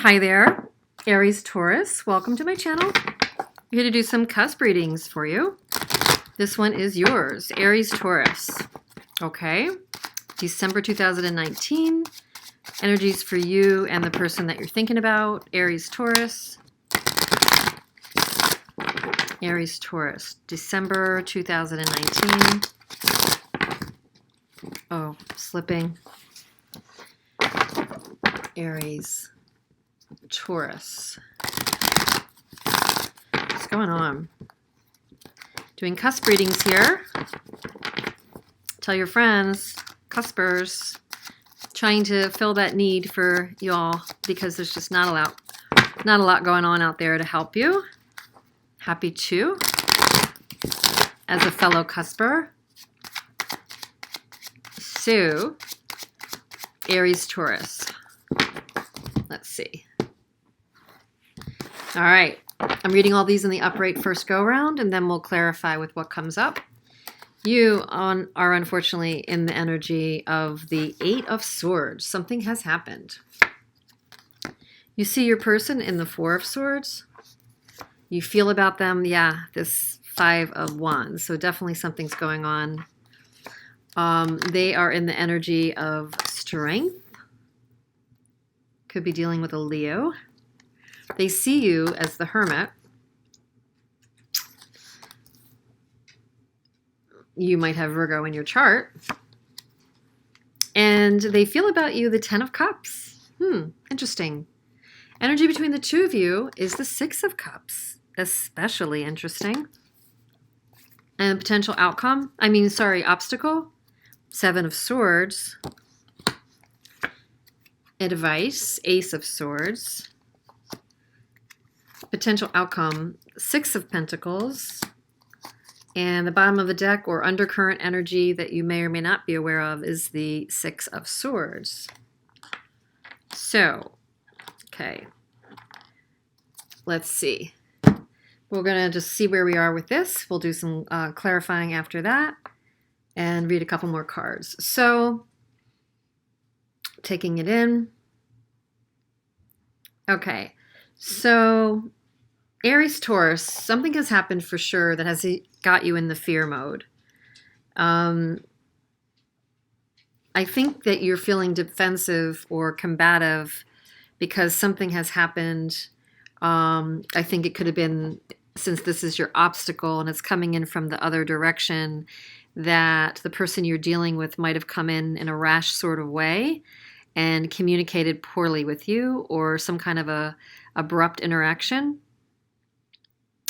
Hi there, Aries-Taurus. Welcome to my channel. I'm here to do some cusp readings for you. This one is yours, Aries-Taurus. Okay, December 2019. Energies for you and the person that you're thinking about, Aries-Taurus. Aries-Taurus, December 2019. Oh, slipping. Aries-Taurus. What's going on? Doing cusp readings here. Tell your friends, cuspers, trying to fill that need for y'all because there's just not a lot going on out there to help you. Happy to, as a fellow cusper. So, Aries-Taurus. Let's see. All right. I'm reading all these in the upright first go-round, and then we'll clarify with what comes up. You are unfortunately in the energy of the Eight of Swords. Something has happened. You see your person in the Four of Swords. You feel about them, yeah, this Five of Wands. So definitely something's going on. They are in the energy of strength. Could be dealing with a Leo. They see you as the Hermit. You might have Virgo in your chart. And they feel about you the Ten of Cups. Interesting. Energy between the two of you is the Six of Cups. Especially interesting. And potential outcome, obstacle. Seven of Swords. Advice, Ace of Swords. Potential outcome, Six of Pentacles. And the bottom of the deck, or undercurrent energy that you may or may not be aware of, is the Six of Swords. So, okay. Let's see. We're going to just see where we are with this. We'll do some clarifying after that and read a couple more cards. So, taking it in. Okay, so Aries-Taurus, something has happened for sure that has got you in the fear mode. I think that you're feeling defensive or combative because something has happened. I think it could have been, since this is your obstacle and it's coming in from the other direction, that the person you're dealing with might have come in a rash sort of way and communicated poorly with you, or some kind of a abrupt interaction.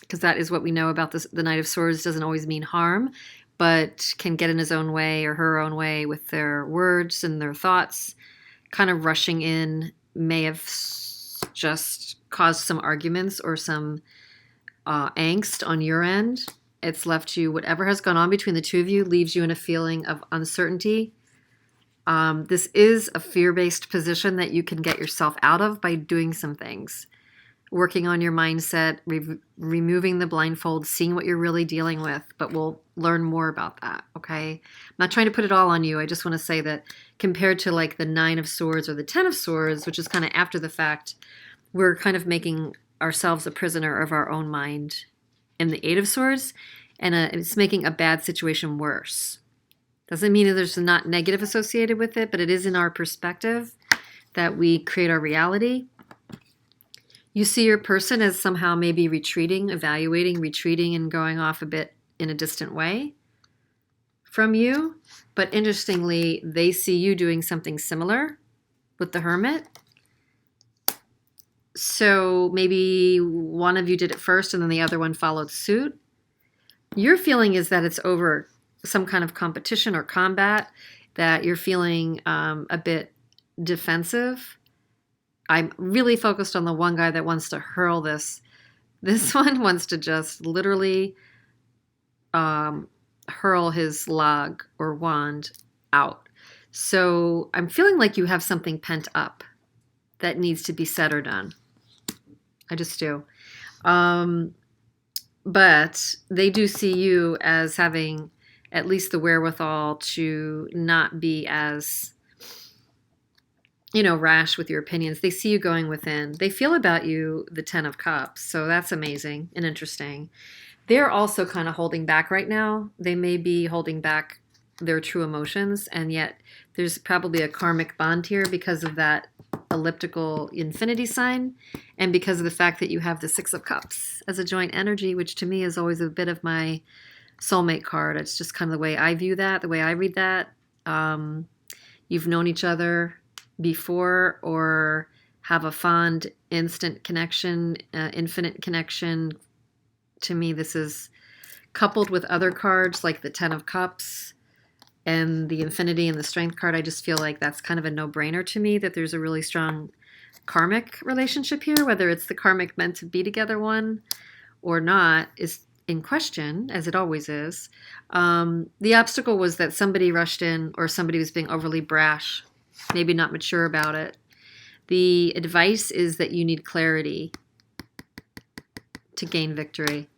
Because that is what we know about this. The Knight of Swords doesn't always mean harm, but can get in his own way or her own way with their words and their thoughts. Kind of rushing in may have just caused some arguments or some angst on your end. It's left you, whatever has gone on between the two of you, leaves you in a feeling of uncertainty. This is a fear-based position that you can get yourself out of by doing some things. Working on your mindset, removing the blindfold, seeing what you're really dealing with, but we'll learn more about that, okay? I'm not trying to put it all on you. I just want to say that compared to like the Nine of Swords or the Ten of Swords, which is kind of after the fact, we're kind of making ourselves a prisoner of our own mind in the Eight of Swords, and it's making a bad situation worse. Doesn't mean that there's not negative associated with it, but it is in our perspective that we create our reality. You see your person as somehow maybe retreating, evaluating, retreating, and going off a bit in a distant way from you. But interestingly, they see you doing something similar with the Hermit. So maybe one of you did it first and then the other one followed suit. Your feeling is that it's over some kind of competition or combat, that you're feeling a bit defensive. I'm really focused on the one guy that wants to hurl this. This one wants to just literally hurl his log or wand out. So I'm feeling like you have something pent up that needs to be said or done. I just do. But they do see you as having at least the wherewithal to not be as rash with your opinions. They see you going within. They feel about you the Ten of Cups. So that's amazing and interesting. They're also kind of holding back right now. They may be holding back their true emotions, and yet there's probably a karmic bond here because of that elliptical infinity sign and because of the fact that you have the Six of Cups as a joint energy, which to me is always a bit of my soulmate card. It's just kind of the way I view that, the way I read that. You've known each other before or have a fond instant connection, infinite connection. To me, this is coupled with other cards like the Ten of Cups and the Infinity and the Strength card. I just feel like that's kind of a no-brainer to me, that there's a really strong karmic relationship here. Whether it's the karmic meant to be together one or not is in question, as it always is. The obstacle was that somebody rushed in, or somebody was being overly brash, maybe not mature about it. The advice is that you need clarity to gain victory.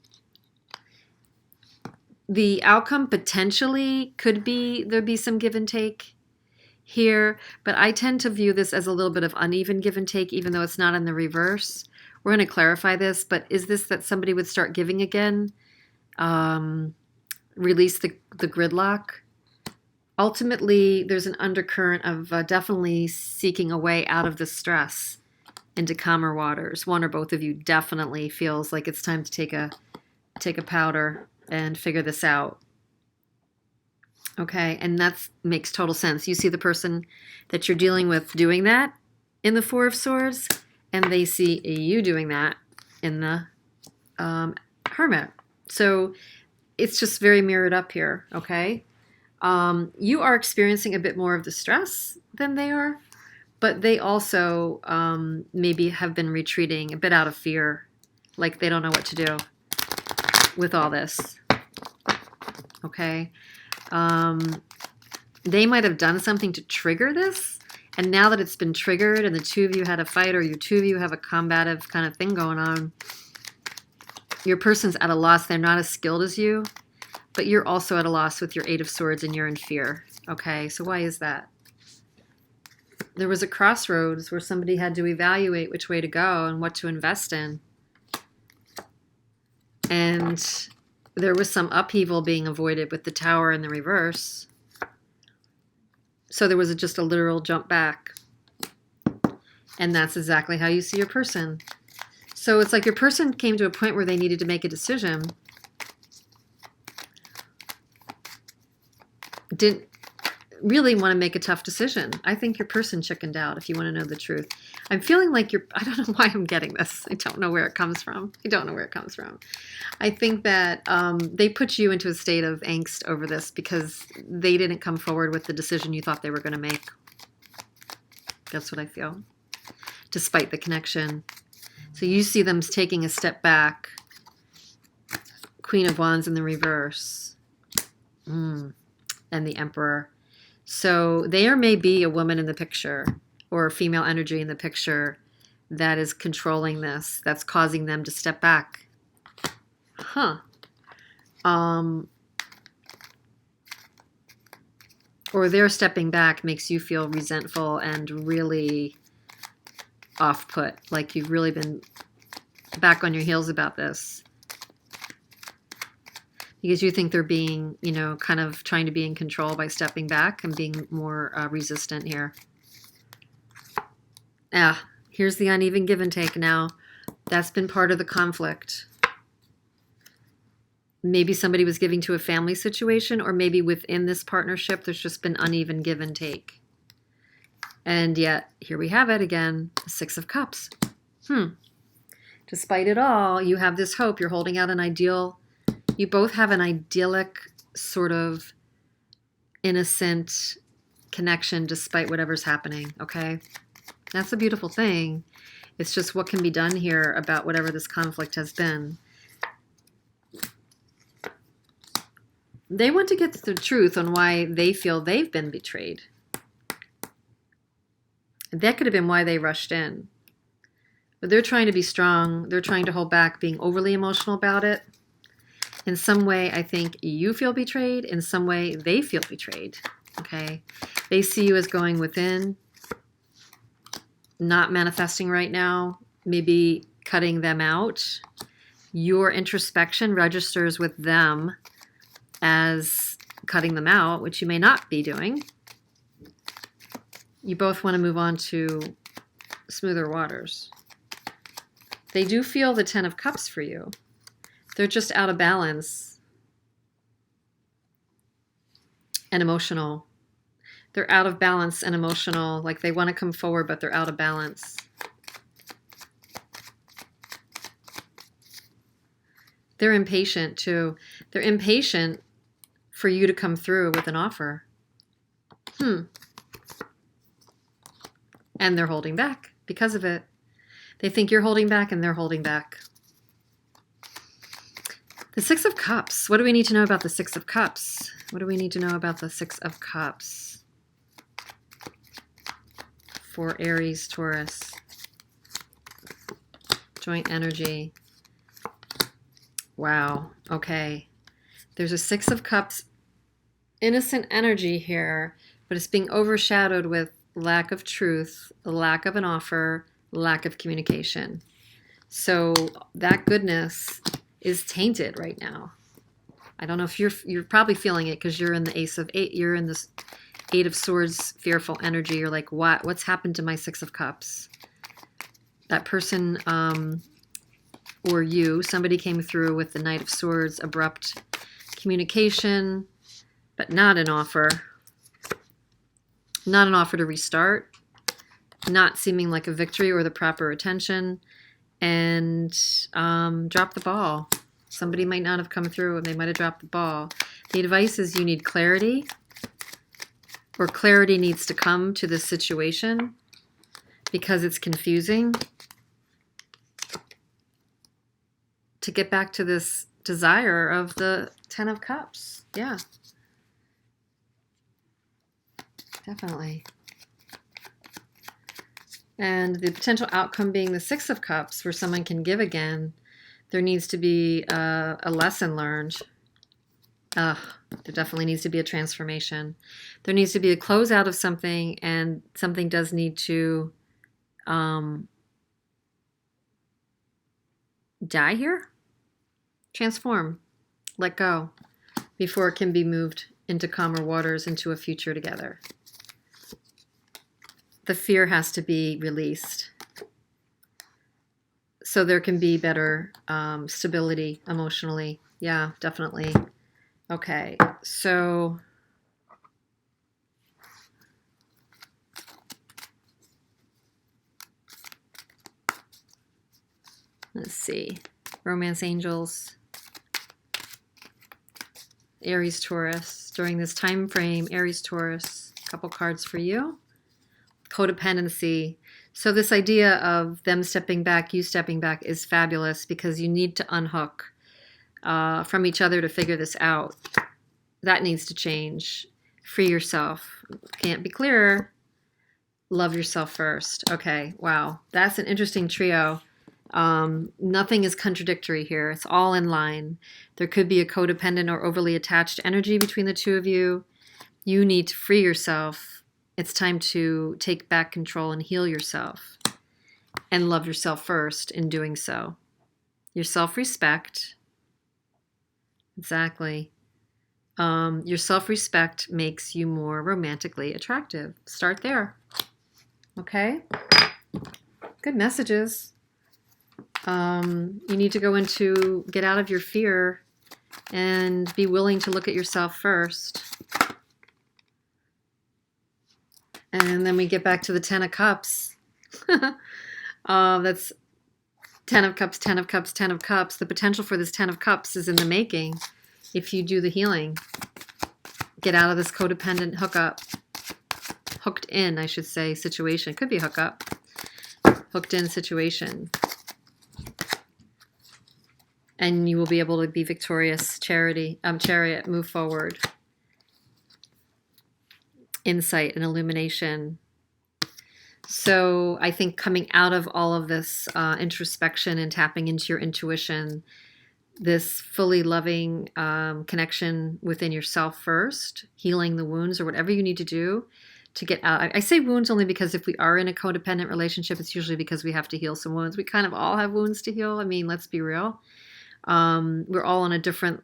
The outcome potentially could be there'd be some give and take here, but I tend to view this as a little bit of uneven give and take, even though it's not in the reverse. We're going to clarify this, but is this that somebody would start giving again? Release the gridlock? Ultimately, there's an undercurrent of definitely seeking a way out of the stress into calmer waters. One or both of you definitely feels like it's time to take a powder and figure this out. Okay, and that makes total sense. You see the person that you're dealing with doing that in the Four of Swords, and they see you doing that in the Hermit. So it's just very mirrored up here, okay? You are experiencing a bit more of the stress than they are, but they also maybe have been retreating a bit out of fear, like they don't know what to do with all this, okay? They might have done something to trigger this, and now that it's been triggered and the two of you had a fight, or you two of you have a combative kind of thing going on, your person's at a loss. They're not as skilled as you, but you're also at a loss with your Eight of Swords and you're in fear. Okay, so why is that? There was a crossroads where somebody had to evaluate which way to go and what to invest in. And there was some upheaval being avoided with the Tower in the reverse. So there was just a literal jump back. And that's exactly how you see your person. So it's like your person came to a point where they needed to make a decision. Didn't really want to make a tough decision. I think your person chickened out, if you want to know the truth. I'm feeling like I don't know why I'm getting this. I don't know where it comes from. I think that they put you into a state of angst over this because they didn't come forward with the decision you thought they were going to make. That's what I feel. Despite the connection. So you see them taking a step back. Queen of Wands in the reverse. And the Emperor. So there may be a woman in the picture or a female energy in the picture that is controlling this, that's causing them to step back. Or their stepping back makes you feel resentful and really off-put, like you've really been back on your heels about this. Because you think they're being, kind of trying to be in control by stepping back and being more resistant here. Here's the uneven give and take now. That's been part of the conflict. Maybe somebody was giving to a family situation, or maybe within this partnership, there's just been uneven give and take. And yet, here we have it again, the Six of Cups. Despite it all, you have this hope. You're holding out an ideal. You both have an idyllic, sort of innocent connection despite whatever's happening, okay? That's a beautiful thing. It's just what can be done here about whatever this conflict has been. They want to get to the truth on why they feel they've been betrayed. That could have been why they rushed in. But they're trying to be strong. They're trying to hold back being overly emotional about it. In some way, I think you feel betrayed. In some way, they feel betrayed. Okay? They see you as going within. not manifesting right now, maybe cutting them out. Your introspection registers with them as cutting them out, which you may not be doing. You both want to move on to smoother waters. They do feel the Ten of Cups for you. They're just out of balance and emotional. They're out of balance and emotional, like they want to come forward, but they're out of balance. They're impatient too. They're impatient for you to come through with an offer. And they're holding back because of it. They think you're holding back and they're holding back. The Six of Cups. What do we need to know about the Six of Cups? What do we need to know about the Six of Cups for Aries, Taurus? Joint energy. Wow. Okay. There's a Six of Cups innocent energy here, but it's being overshadowed with lack of truth, lack of an offer, lack of communication. So that goodness is tainted right now. I don't know if you're probably feeling it because you're in the Ace of Eight. You're in this Eight of Swords, fearful energy. You're like, what's happened to my Six of Cups? That person or you, somebody came through with the Knight of Swords, abrupt communication, but not an offer. Not an offer to restart. Not seeming like a victory or the proper attention. And drop the ball. Somebody might not have come through and they might have dropped the ball. The advice is you need clarity, or clarity needs to come to this situation because it's confusing. To get back to this desire of the Ten of Cups. Yeah. Definitely. And the potential outcome being the Six of Cups, where someone can give again. There needs to be a lesson learned. There definitely needs to be a transformation. There needs to be a closeout of something, and something does need to die here. Transform. Let go. Before it can be moved into calmer waters, into a future together. The fear has to be released so there can be better stability emotionally. Yeah, definitely. Okay, so let's see. Romance angels, Aries, Taurus. During this time frame, Aries, Taurus, a couple cards for you. Codependency. So this idea of them stepping back, you stepping back is fabulous because you need to unhook from each other to figure this out. That needs to change. Free yourself. Can't be clearer. Love yourself first. Okay, wow. That's an interesting trio. Nothing is contradictory here. It's all in line. There could be a codependent or overly attached energy between the two of you. You need to free yourself. It's time to take back control and heal yourself and love yourself first in doing so. Your self-respect. Exactly. Your self-respect makes you more romantically attractive. Start there. Okay? Good messages. You need to go into, get out of your fear and be willing to look at yourself first. And then we get back to the Ten of Cups. That's Ten of Cups, Ten of Cups, Ten of Cups. The potential for this Ten of Cups is in the making if you do the healing. Get out of this codependent hooked in, I should say, situation. Could be a hookup. Hooked in situation. And you will be able to be victorious. Chariot, move forward. Insight and illumination. So I think coming out of all of this introspection and tapping into your intuition, this fully loving connection within yourself first, healing the wounds or whatever you need to do to get out. I say wounds only because if we are in a codependent relationship, it's usually because we have to heal some wounds. We kind of all have wounds to heal. I mean, let's be real. We're all on a different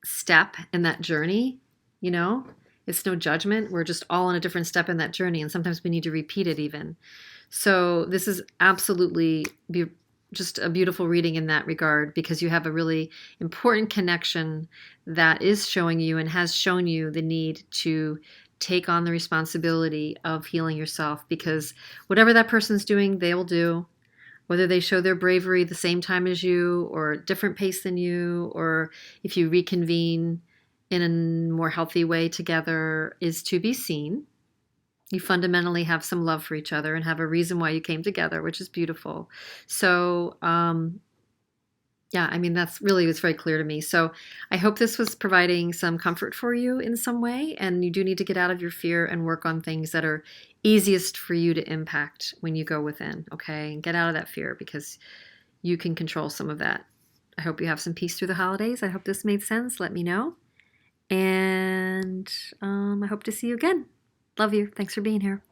step in that journey, you know? It's no judgment. We're just all on a different step in that journey, and sometimes we need to repeat it even. So this is absolutely just a beautiful reading in that regard, because you have a really important connection that is showing you and has shown you the need to take on the responsibility of healing yourself, because whatever that person's doing, they will do. Whether they show their bravery the same time as you or a different pace than you, or if you reconvene in a more healthy way together, is to be seen. You fundamentally have some love for each other and have a reason why you came together, which is beautiful. So, yeah, I mean, that's really, it's very clear to me. So I hope this was providing some comfort for you in some way. And you do need to get out of your fear and work on things that are easiest for you to impact when you go within, okay? And get out of that fear, because you can control some of that. I hope you have some peace through the holidays. I hope this made sense. Let me know. And I hope to see you again. Love you. Thanks for being here.